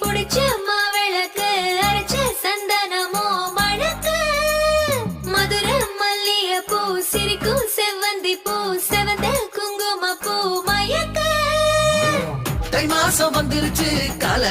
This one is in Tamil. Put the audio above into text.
புடிச்ச மாவிளக்கு அரைச்ச சந்தனமோ மணக்கு மதுர மல்லிய பூ சிரிக்கும் செவ்வந்தி பூ செவந்த குங்கும பூ மயக்க தை மாசம் வந்துருச்சு கால